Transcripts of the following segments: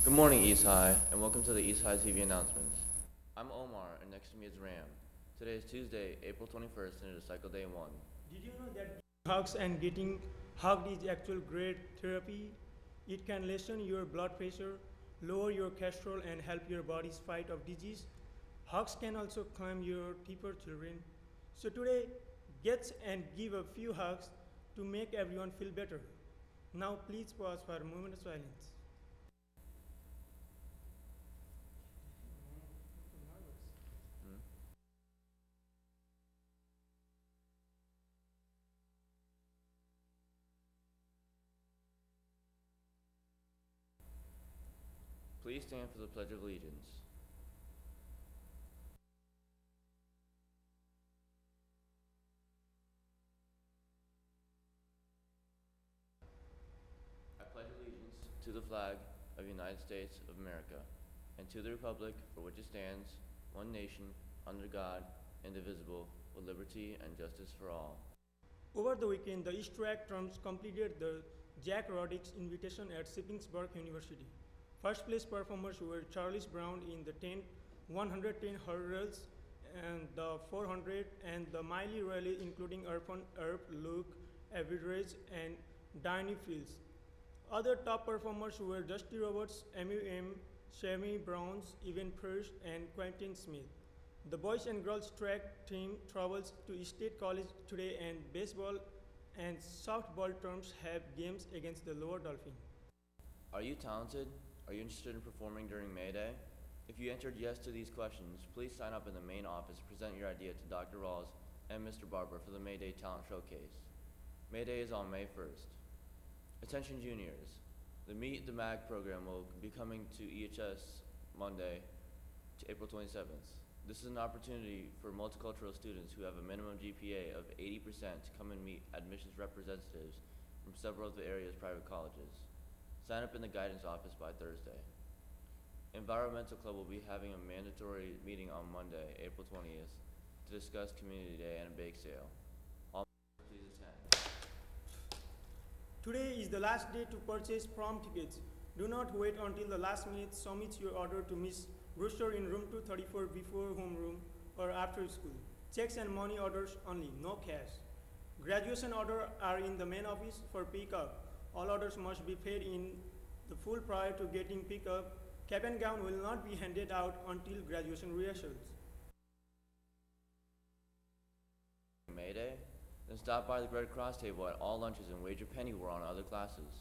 Good morning, East High, and welcome to the East High TV announcements. I'm Omar, and next to me is Ram. Today is Tuesday, April 21st, and it is cycle day 1. Did you know that hugs and getting hugged is actual great therapy? It can lessen your blood pressure, lower your cholesterol, and help your body's fight of disease. Hugs can also calm your temper, children. So today, get and give a few hugs to make everyone feel better. Now please pause for a moment of silence. Hmm? Please stand for the Pledge of Allegiance. I pledge allegiance to the flag of the United States of America and to the republic for which it stands, one nation, under God, indivisible, with liberty and justice for all. Over the weekend, the East Track Trumps completed the Jack Roddick's invitation at Shippensburg University. First place performers were Charles Brown in the 110 hurdles and the 400 and the Miley Rally, including Irfan Erb, Luke Average, and Danny Fields. Other top performers were Dusty Roberts, M. Shammy Browns, Evan First, and Quentin Smith. The boys and girls track team travels to State College today, and baseball and softball terms have games against the Lower Dolphin. Are you talented? Are you interested in performing during May Day? If you answered yes to these questions, please sign up in the main office and present your idea to Dr. Rawls and Mr. Barber for the May Day Talent Showcase. May Day is on May 1st. Attention juniors, the Meet the Mag program will be coming to EHS Monday, April 27th. This is an opportunity for multicultural students who have a minimum GPA of 80% to come and meet admissions representatives from several of the area's private colleges. Sign up in the guidance office by Thursday. Environmental Club will be having a mandatory meeting on Monday, April 20th, to discuss Community Day and a bake sale. All please attend. Today is the last day to purchase prom tickets. Do not wait until the last minute. Submit your order to Miss Brewster in room 234 before homeroom or after school. Checks and money orders only, no cash. Graduation orders are in the main office for pickup. All orders must be paid in the full prior to getting pickup. Cap and gown will not be handed out until graduation rehearsals. May Day? Then stop by the Red Cross table at all lunches and wager pennyware on other classes.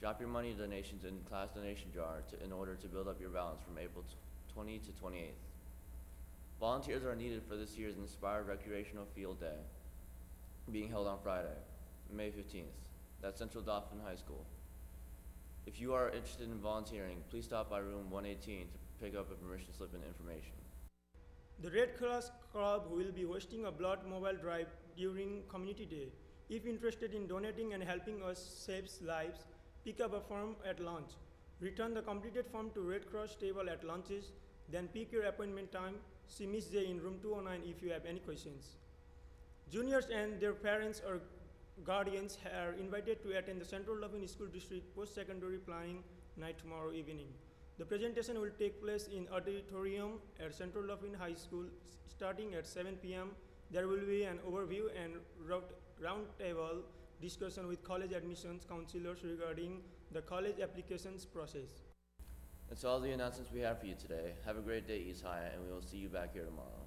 Drop your money donations in the class donation jar in order to build up your balance from April 20 to 28th. Volunteers are needed for this year's Inspired Recreational Field Day, being held on Friday, May 15th. That's Central Dauphin High School. If you are interested in volunteering, please stop by room 118 to pick up a permission slip and information. The Red Cross Club will be hosting a blood mobile drive during Community Day. If interested in donating and helping us save lives, pick up a form at lunch. Return the completed form to Red Cross table at lunches, then pick your appointment time. See Miss J in room 209 if you have any questions. Juniors and their parents or guardians are invited to attend the Central Dauphin School District Post-Secondary Planning Night tomorrow evening. The presentation will take place in auditorium at Central Dauphin High School starting at 7 p.m. There will be an overview and roundtable discussion with college admissions counselors regarding the college applications process. That's all the announcements we have for you today. Have a great day, East High, and we will see you back here tomorrow.